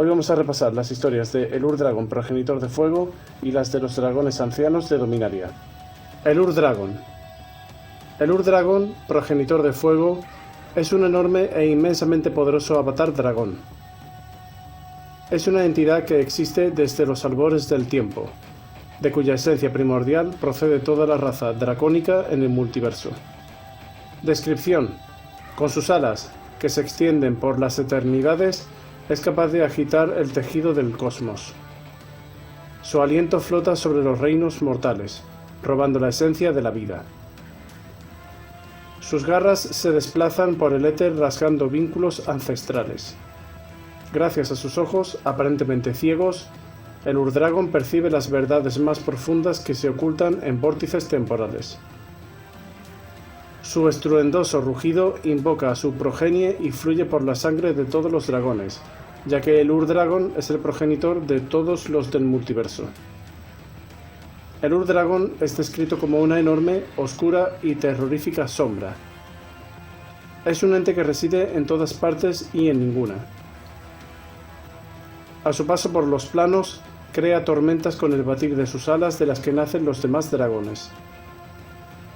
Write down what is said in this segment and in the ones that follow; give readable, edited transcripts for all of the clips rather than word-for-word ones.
Hoy vamos a repasar las historias de el Ur-Dragon progenitor de fuego y las de los dragones ancianos de Dominaria. El Ur-Dragon. El Ur-Dragon, progenitor de fuego, es un enorme e inmensamente poderoso avatar dragón. Es una entidad que existe desde los albores del tiempo, de cuya esencia primordial procede toda la raza dracónica en el multiverso. Descripción: con sus alas, que se extienden por las eternidades, es capaz de agitar el tejido del cosmos. Su aliento flota sobre los reinos mortales, robando la esencia de la vida. Sus garras se desplazan por el éter rasgando vínculos ancestrales. Gracias a sus ojos, aparentemente ciegos, el Ur-Dragon percibe las verdades más profundas que se ocultan en vórtices temporales. Su estruendoso rugido invoca a su progenie y fluye por la sangre de todos los dragones, ya que el Ur-Dragon es el progenitor de todos los del multiverso. El Ur-Dragon es descrito como una enorme, oscura y terrorífica sombra. Es un ente que reside en todas partes y en ninguna. A su paso por los planos, crea tormentas con el batir de sus alas de las que nacen los demás dragones.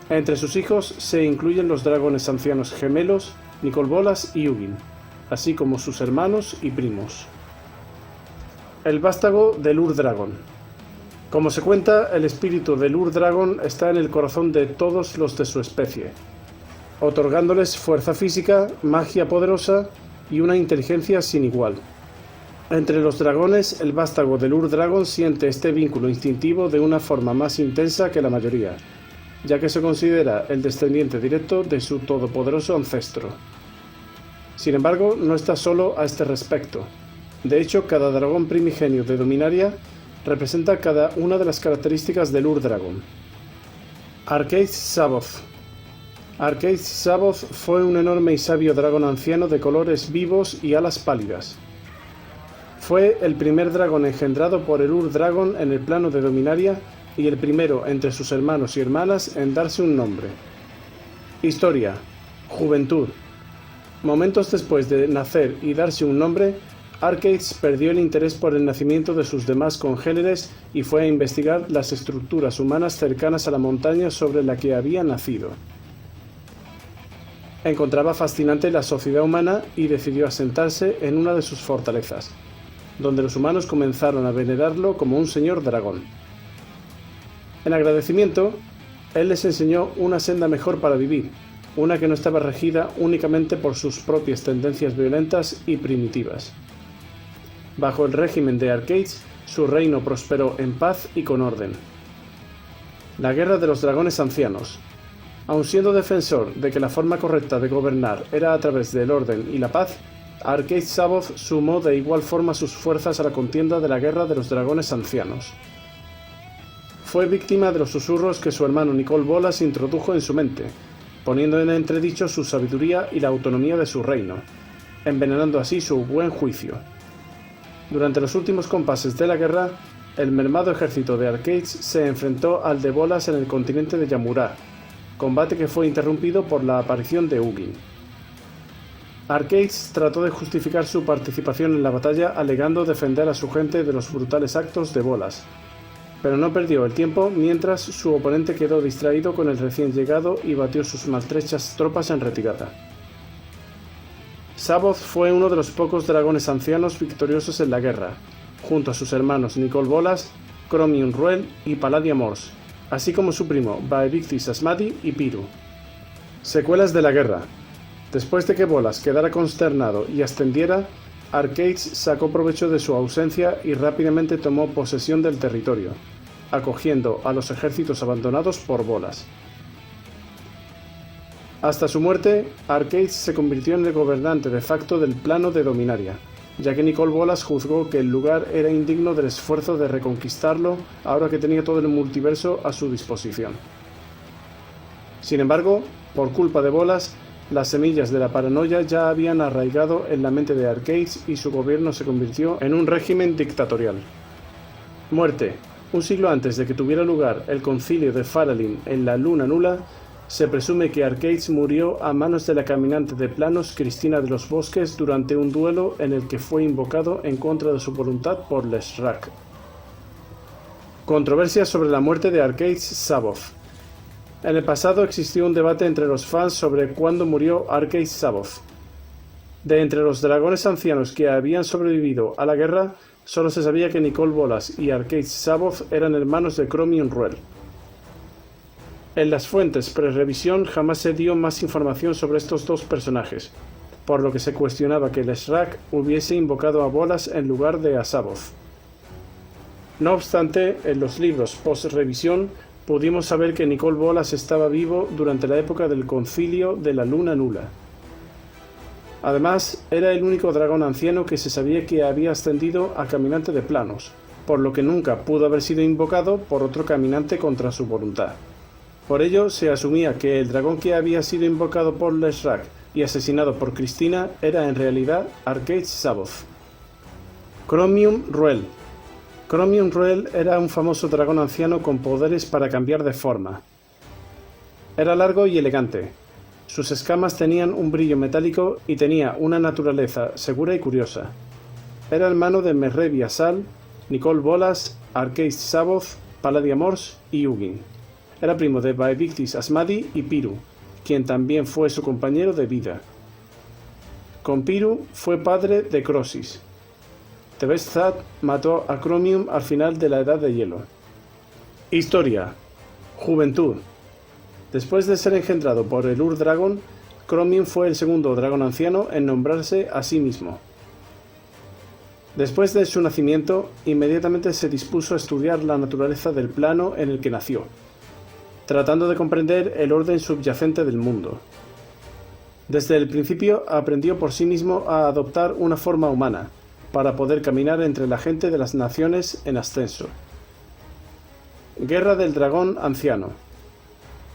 Entre sus hijos se incluyen los dragones ancianos gemelos, Nicol Bolas y Hugin, así como sus hermanos y primos. El vástago del Ur-Dragon. Como se cuenta, el espíritu del Ur-Dragon está en el corazón de todos los de su especie, otorgándoles fuerza física, magia poderosa y una inteligencia sin igual. Entre los dragones, el vástago del Ur-Dragon siente este vínculo instintivo de una forma más intensa que la mayoría, ya que se considera el descendiente directo de su todopoderoso ancestro. Sin embargo, no está solo a este respecto. De hecho, cada dragón primigenio de Dominaria representa cada una de las características del Ur-Dragon. Arkeith Saboth. Arkeith Saboth fue un enorme y sabio dragón anciano de colores vivos y alas pálidas. Fue el primer dragón engendrado por el Ur-Dragon en el plano de Dominaria y el primero entre sus hermanos y hermanas en darse un nombre. Historia: juventud. Momentos después de nacer y darse un nombre, Arkeith perdió el interés por el nacimiento de sus demás congéneres y fue a investigar las estructuras humanas cercanas a la montaña sobre la que había nacido. Encontraba fascinante la sociedad humana y decidió asentarse en una de sus fortalezas, donde los humanos comenzaron a venerarlo como un señor dragón. En agradecimiento, él les enseñó una senda mejor para vivir, una que no estaba regida únicamente por sus propias tendencias violentas y primitivas. Bajo el régimen de Arkeith, su reino prosperó en paz y con orden. La Guerra de los Dragones Ancianos. Aun siendo defensor de que la forma correcta de gobernar era a través del orden y la paz, Arkeith Saboth sumó de igual forma sus fuerzas a la contienda de la Guerra de los Dragones Ancianos. Fue víctima de los susurros que su hermano Nicol Bolas introdujo en su mente, poniendo en entredicho su sabiduría y la autonomía de su reino, envenenando así su buen juicio. Durante los últimos compases de la guerra, el mermado ejército de Arkeith se enfrentó al de Bolas en el continente de Yamurá, combate que fue interrumpido por la aparición de Hugin. Arkeith trató de justificar su participación en la batalla alegando defender a su gente de los brutales actos de Bolas, pero no perdió el tiempo mientras su oponente quedó distraído con el recién llegado y batió sus maltrechas tropas en retirada. Saboth fue uno de los pocos dragones ancianos victoriosos en la guerra, junto a sus hermanos Nicol Bolas, Chromium Ruel y Palladia Mors, así como su primo Baevictis Asmadi y Piru. Secuelas de la guerra. Después de que Bolas quedara consternado y ascendiera, Arkeith sacó provecho de su ausencia y rápidamente tomó posesión del territorio, acogiendo a los ejércitos abandonados por Bolas. Hasta su muerte, Arkeith se convirtió en el gobernante de facto del plano de Dominaria, ya que Nicol Bolas juzgó que el lugar era indigno del esfuerzo de reconquistarlo ahora que tenía todo el multiverso a su disposición. Sin embargo, por culpa de Bolas, las semillas de la paranoia ya habían arraigado en la mente de Arkeith y su gobierno se convirtió en un régimen dictatorial. Muerte. Un siglo antes de que tuviera lugar el concilio de Faralin en la Luna Nula, Se presume que Arcades murió a manos de la caminante de planos Cristina de los Bosques durante un duelo en el que fue invocado en contra de su voluntad por Leshrac. Controversia sobre la muerte de Arcades Saboth. En el pasado existió un debate entre los fans sobre cuándo murió Arcades Saboth. De entre los dragones ancianos que habían sobrevivido a la guerra, solo se sabía que Nicol Bolas y Arcades Saboth eran hermanos de Chromium Ruel. En las fuentes pre-revisión jamás se dio más información sobre estos dos personajes, por lo que se cuestionaba que Leshrac hubiese invocado a Bolas en lugar de a Saboth. No obstante, en los libros post-revisión pudimos saber que Nicol Bolas estaba vivo durante la época del Concilio de la Luna Nula. Además, era el único dragón anciano que se sabía que había ascendido a caminante de planos, por lo que nunca pudo haber sido invocado por otro caminante contra su voluntad. Por ello, se asumía que el dragón que había sido invocado por Leshrac y asesinado por Cristina era en realidad Arcades Saboth. Chromium Ruel. Chromium Ruel era un famoso dragón anciano con poderes para cambiar de forma. Era largo y elegante. Sus escamas tenían un brillo metálico y tenía una naturaleza segura y curiosa. Era hermano de Merrebia Sal, Nicol Bolas, Arcades Saboth, Palladia Mors y Ugin. Era primo de Vaevictis Asmadi y Piru, quien también fue su compañero de vida. Con Piru fue padre de Crosis. Tebezthad mató a Chromium al final de la Edad de Hielo. Historia. Juventud. Después de ser engendrado por el Ur-Dragon, Chromium fue el segundo dragón anciano en nombrarse a sí mismo. Después de su nacimiento, inmediatamente se dispuso a estudiar la naturaleza del plano en el que nació, tratando de comprender el orden subyacente del mundo. Desde el principio aprendió por sí mismo a adoptar una forma humana, para poder caminar entre la gente de las naciones en ascenso. Guerra del Dragón Anciano.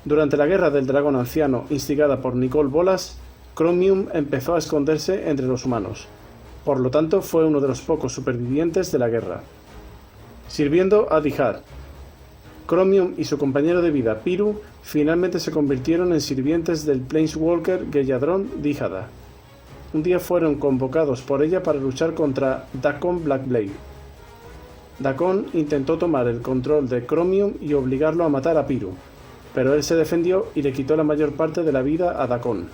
Durante la Guerra del Dragón Anciano, instigada por Nicol Bolas, Chromium empezó a esconderse entre los humanos. Por lo tanto, fue uno de los pocos supervivientes de la guerra. Sirviendo a Dihad, Chromium y su compañero de vida Piru finalmente se convirtieron en sirvientes del Planeswalker Gelladron Dihada. Un día fueron convocados por ella para luchar contra Dakon Blackblade. Dakon intentó tomar el control de Chromium y obligarlo a matar a Piru, pero él se defendió y le quitó la mayor parte de la vida a Dakon.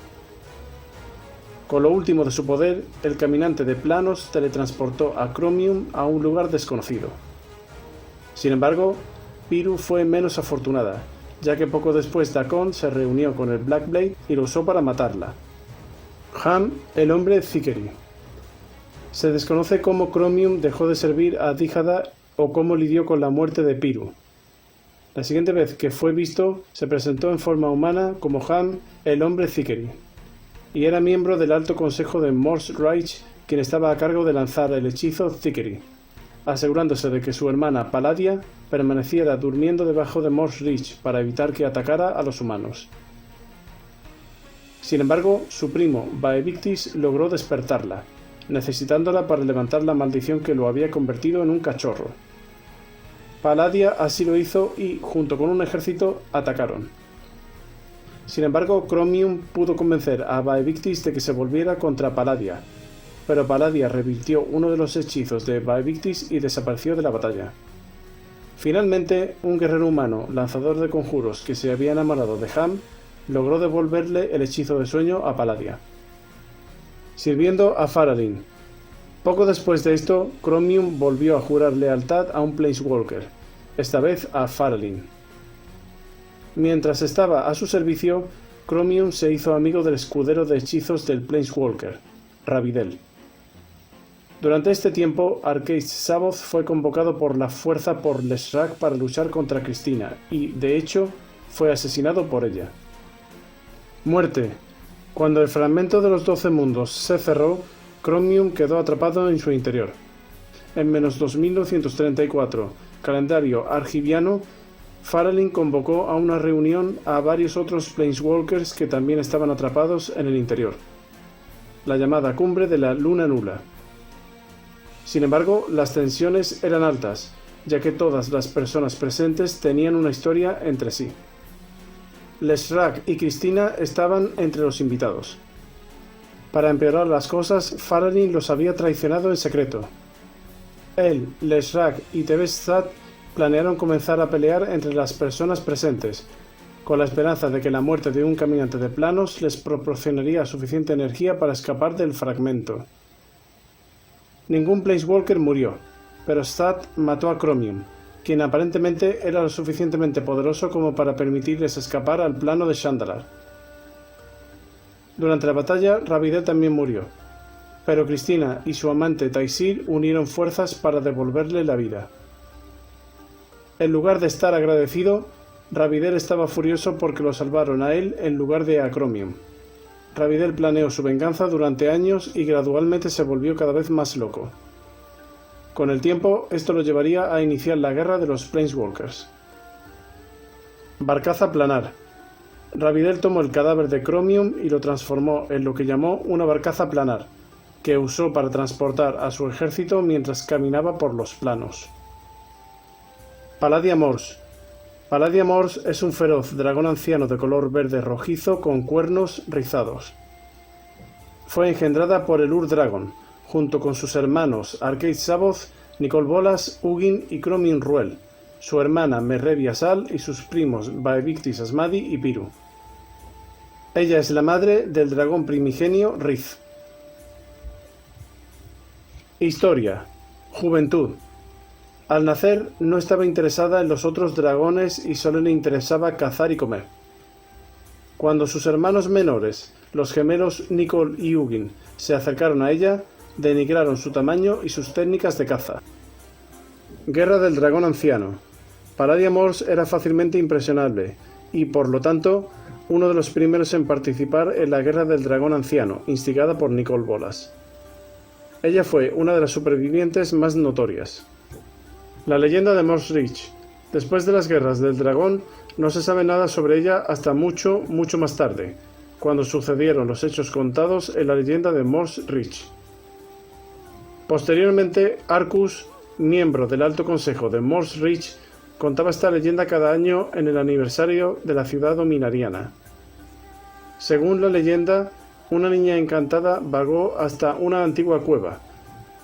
Con lo último de su poder, el caminante de planos teletransportó a Chromium a un lugar desconocido. Sin embargo, Piru fue menos afortunada, ya que poco después Dakon se reunió con el Blackblade y lo usó para matarla. Ham, el hombre Zikeri. Se desconoce cómo Chromium dejó de servir a Dihada o cómo lidió con la muerte de Piru. La siguiente vez que fue visto, se presentó en forma humana como Ham, el hombre Zikeri, y era miembro del Alto Consejo de Mors Reich, quien estaba a cargo de lanzar el hechizo Zikeri, asegurándose de que su hermana Palladia permaneciera durmiendo debajo de Mors Reich para evitar que atacara a los humanos. Sin embargo, su primo Vaevictis logró despertarla, necesitándola para levantar la maldición que lo había convertido en un cachorro. Palladia así lo hizo y, junto con un ejército, atacaron. Sin embargo, Chromium pudo convencer a Vaevictis de que se volviera contra Palladia, pero Palladia revirtió uno de los hechizos de Vaevictis y desapareció de la batalla. Finalmente, un guerrero humano, lanzador de conjuros que se había enamorado de Ham, logró devolverle el hechizo de sueño a Palladia. Sirviendo a Faralin. Poco después de esto, Chromium volvió a jurar lealtad a un Planeswalker, esta vez a Faralin. Mientras estaba a su servicio, Chromium se hizo amigo del escudero de hechizos del Planeswalker, Ravidel. Durante este tiempo, Arcades Saboth fue convocado por la fuerza por Leshrac para luchar contra Cristina y, de hecho, fue asesinado por ella. Muerte. Cuando el fragmento de los 12 mundos se cerró, Chromium quedó atrapado en su interior. En -2934, calendario argiviano, Faralin convocó a una reunión a varios otros Planeswalkers que también estaban atrapados en el interior, la llamada Cumbre de la Luna Nula. Sin embargo, las tensiones eran altas, ya que todas las personas presentes tenían una historia entre sí. Leshrac y Cristina estaban entre los invitados. Para empeorar las cosas, Faramir los había traicionado en secreto. Él, Leshrac y Tebessat planearon comenzar a pelear entre las personas presentes, con la esperanza de que la muerte de un caminante de planos les proporcionaría suficiente energía para escapar del fragmento. Ningún Planeswalker murió, pero Stat mató a Chromium, quien aparentemente era lo suficientemente poderoso como para permitirles escapar al plano de Shandalar. Durante la batalla, Ravidel también murió, pero Cristina y su amante Taisir unieron fuerzas para devolverle la vida. En lugar de estar agradecido, Ravidel estaba furioso porque lo salvaron a él en lugar de a Chromium. Ravidel planeó su venganza durante años y gradualmente se volvió cada vez más loco. Con el tiempo, esto lo llevaría a iniciar la guerra de los Planeswalkers. Barcaza planar. Ravidel tomó el cadáver de Chromium y lo transformó en lo que llamó una barcaza planar, que usó para transportar a su ejército mientras caminaba por los planos. Palladia Mors. Palladia Mors es un feroz dragón anciano de color verde rojizo con cuernos rizados. Fue engendrada por el Ur-Dragon, junto con sus hermanos Arcade Saboth, Nicol Bolas, Ugin y Chromium Ruel, su hermana Merrevi Asal y sus primos Vaevictis Asmadi y Piru. Ella es la madre del dragón primigenio Riz. Historia. Juventud. Al nacer no estaba interesada en los otros dragones y solo le interesaba cazar y comer. Cuando sus hermanos menores, los gemelos Nicol y Ugin, se acercaron a ella, denigraron su tamaño y sus técnicas de caza. Guerra del dragón anciano. Palladia Mors era fácilmente impresionable y, por lo tanto, uno de los primeros en participar en la Guerra del dragón anciano, instigada por Nicol Bolas. Ella fue una de las supervivientes más notorias. La leyenda de Mors Reach. Después de las guerras del dragón, no se sabe nada sobre ella hasta mucho más tarde, cuando sucedieron los hechos contados en la leyenda de Mors Reach. Posteriormente, Arcus, miembro del Alto Consejo de Mors Reach, contaba esta leyenda cada año en el aniversario de la ciudad dominariana. Según la leyenda, una niña encantada vagó hasta una antigua cueva,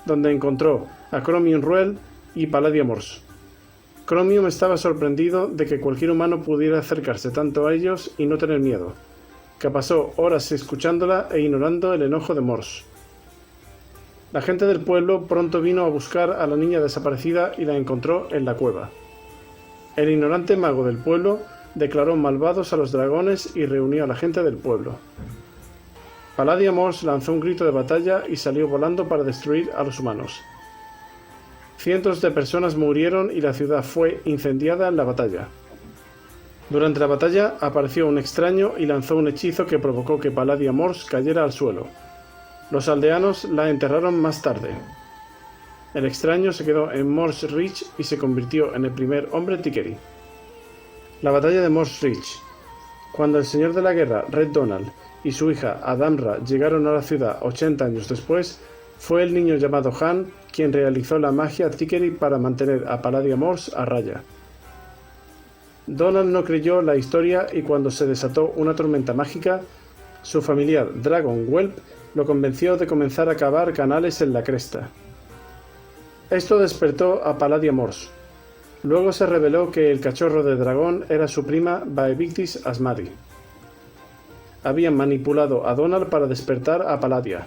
donde encontró a Chromium Ruel y Palladia Mors. Chromium estaba sorprendido de que cualquier humano pudiera acercarse tanto a ellos y no tener miedo, que pasó horas escuchándola e ignorando el enojo de Mors. La gente del pueblo pronto vino a buscar a la niña desaparecida y la encontró en la cueva. El ignorante mago del pueblo declaró malvados a los dragones y reunió a la gente del pueblo. Palladia Mors lanzó un grito de batalla y salió volando para destruir a los humanos. Cientos de personas murieron y la ciudad fue incendiada en la batalla. Durante la batalla apareció un extraño y lanzó un hechizo que provocó que Palladia Mors cayera al suelo. Los aldeanos la enterraron más tarde. El extraño se quedó en Mors Reach y se convirtió en el primer hombre Tikeri. La batalla de Mors Reach. Cuando el señor de la guerra, Red Donald, y su hija Adamra llegaron a la ciudad 80 años después, fue el niño llamado Han quien realizó la magia Tikeri para mantener a Palladia Mors a raya. Donald no creyó la historia y cuando se desató una tormenta mágica, su familiar Dragon Whelp lo convenció de comenzar a cavar canales en la cresta. Esto despertó a Palladia Mors. Luego se reveló que el cachorro de dragón era su prima Vaevictis Asmadi. Habían manipulado a Donald para despertar a Palladia,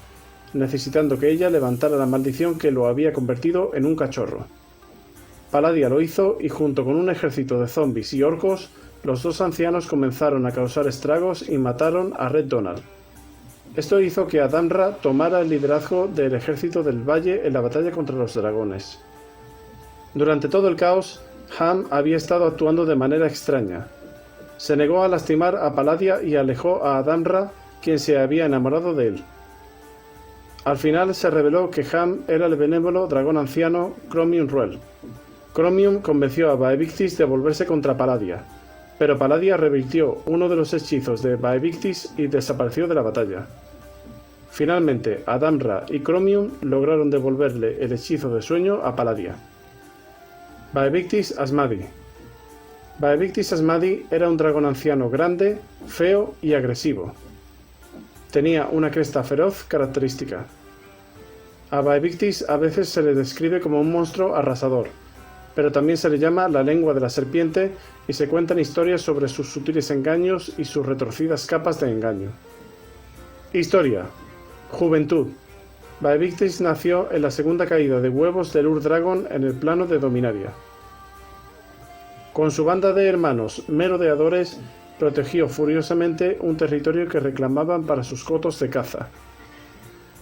necesitando que ella levantara la maldición que lo había convertido en un cachorro. Palladia lo hizo y junto con un ejército de zombies y orcos, los dos ancianos comenzaron a causar estragos y mataron a Red Donald. Esto hizo que Adamra tomara el liderazgo del ejército del valle en la batalla contra los dragones. Durante todo el caos, Ham había estado actuando de manera extraña. Se negó a lastimar a Palladia y alejó a Adamra, quien se había enamorado de él. Al final se reveló que Ham era el benévolo dragón anciano Chromium Ruel. Chromium convenció a Vaevictis de volverse contra Palladia, pero Palladia revirtió uno de los hechizos de Vaevictis y desapareció de la batalla. Finalmente, Adamra y Chromium lograron devolverle el hechizo de sueño a Palladia. Vaevictis Asmadi. Baevictis Asmadi era un dragón anciano grande, feo y agresivo. Tenía una cresta feroz característica. A Baevictis a veces se le describe como un monstruo arrasador, pero también se le llama la lengua de la serpiente y se cuentan historias sobre sus sutiles engaños y sus retorcidas capas de engaño. Historia. Juventud. Baevictis nació en la segunda caída de huevos del Ur-Dragon en el plano de Dominaria. Con su banda de hermanos merodeadores, protegió furiosamente un territorio que reclamaban para sus cotos de caza.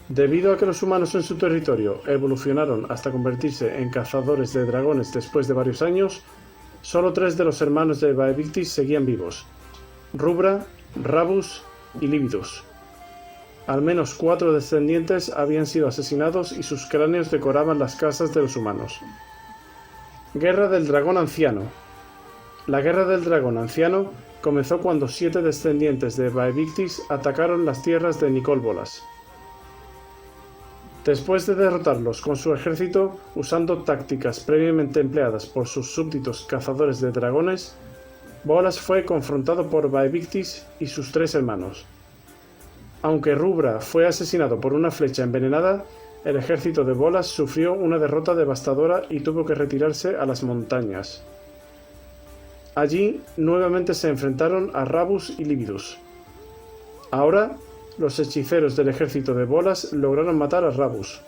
Debido a que los humanos en su territorio evolucionaron hasta convertirse en cazadores de dragones después de varios años, solo 3 de los hermanos de Baevictis seguían vivos: Rubra, Rabus y Lividus. Al menos 4 descendientes habían sido asesinados y sus cráneos decoraban las casas de los humanos. Guerra del Dragón Anciano. La Guerra del Dragón Anciano comenzó cuando 7 descendientes de Baevictis atacaron las tierras de Nicol Bolas. Después de derrotarlos con su ejército, usando tácticas previamente empleadas por sus súbditos cazadores de dragones, Bolas fue confrontado por Baevictis y sus 3 hermanos. Aunque Rubra fue asesinado por una flecha envenenada, el ejército de Bolas sufrió una derrota devastadora y tuvo que retirarse a las montañas. Allí nuevamente se enfrentaron a Rabus y Lividus. Ahora, los hechiceros del ejército de Bolas lograron matar a Rabus.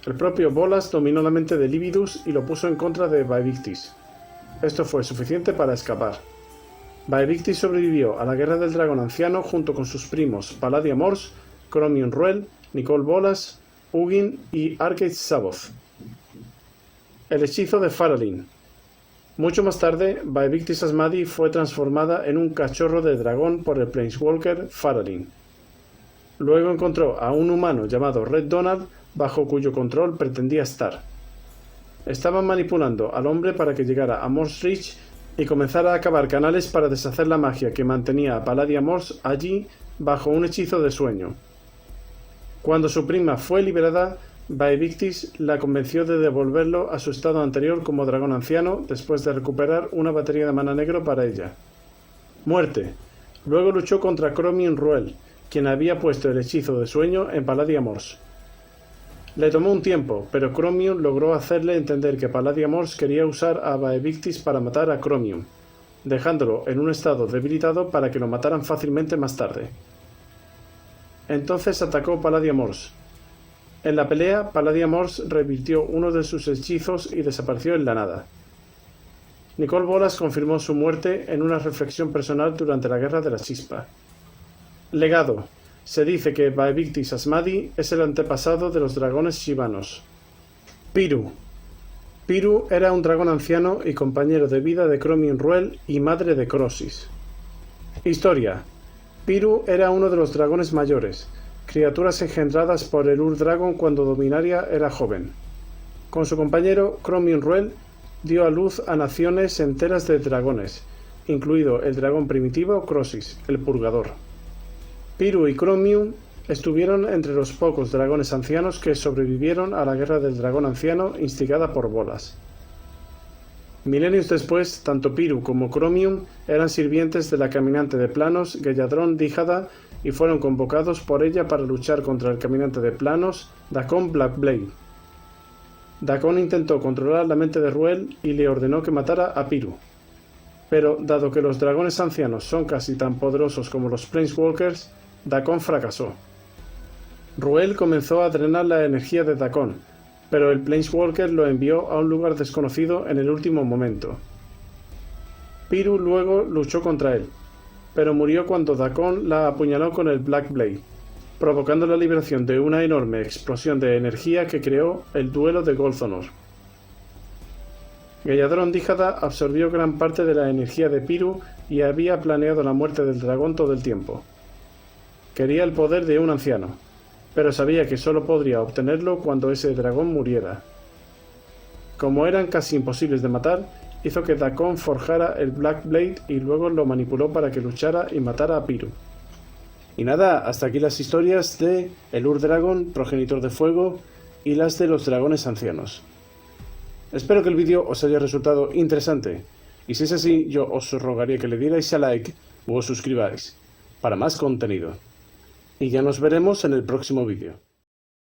El propio Bolas dominó la mente de Lividus y lo puso en contra de Baevictis. Esto fue suficiente para escapar. Baevictis sobrevivió a la Guerra del Dragón Anciano junto con sus primos Palladia Mors, Chromium Ruel, Nicol Bolas, Ugin y Arcade Saboth. El hechizo de Faralin. Mucho más tarde, Baevictis Asmadi fue transformada en un cachorro de dragón por el Planeswalker Faralin. Luego encontró a un humano llamado Red Donald, bajo cuyo control pretendía estar. Estaban manipulando al hombre para que llegara a Mors Reach y comenzara a cavar canales para deshacer la magia que mantenía a Palladia Mors allí bajo un hechizo de sueño. Cuando su prima fue liberada, Baevictis la convenció de devolverlo a su estado anterior como dragón anciano después de recuperar una batería de mana negro para ella. Muerte. Luego luchó contra Chromium Ruel, quien había puesto el hechizo de sueño en Palladia Mors. Le tomó un tiempo, pero Chromium logró hacerle entender que Palladia Mors quería usar a Baevictis para matar a Chromium, dejándolo en un estado debilitado para que lo mataran fácilmente más tarde. Entonces atacó Palladia Mors. En la pelea, Palladia Mors revirtió uno de sus hechizos y desapareció en la nada. Nicol Bolas confirmó su muerte en una reflexión personal durante la Guerra de la Chispa. Legado. Se dice que Baevictis Asmadi es el antepasado de los dragones Shivanos. Piru. Piru era un dragón anciano y compañero de vida de Chromium Ruel y madre de Crosis. Historia. Piru era uno de los dragones mayores, criaturas engendradas por el Ur-Dragon cuando Dominaria era joven. Con su compañero Chromium Ruel dio a luz a naciones enteras de dragones, incluido el dragón primitivo Crosis, el Purgador. Piru y Chromium estuvieron entre los pocos dragones ancianos que sobrevivieron a la Guerra del Dragón Anciano instigada por Bolas. Milenios después, tanto Piru como Chromium eran sirvientes de la caminante de planos Gelladron Díjada y fueron convocados por ella para luchar contra el caminante de planos Dacon Blackblade. Dacon intentó controlar la mente de Ruel y le ordenó que matara a Piru. Pero, dado que los dragones ancianos son casi tan poderosos como los Planeswalkers, Dacon fracasó. Ruel comenzó a drenar la energía de Dacon, pero el Planeswalker lo envió a un lugar desconocido en el último momento. Piru luego luchó contra él, pero murió cuando Dacon la apuñaló con el Black Blade, provocando la liberación de una enorme explosión de energía que creó el duelo de Golthonor. Gelladron Díjada absorbió gran parte de la energía de Piru y había planeado la muerte del dragón todo el tiempo. Quería el poder de un anciano, pero sabía que solo podría obtenerlo cuando ese dragón muriera. Como eran casi imposibles de matar, hizo que Dacon forjara el Black Blade y luego lo manipuló para que luchara y matara a Piru. Y nada, hasta aquí las historias de el Ur-Dragon, progenitor de fuego, y las de los dragones ancianos. Espero que el vídeo os haya resultado interesante. Y si es así, yo os rogaría que le dierais a like o os suscribáis para más contenido. Y ya nos veremos en el próximo vídeo.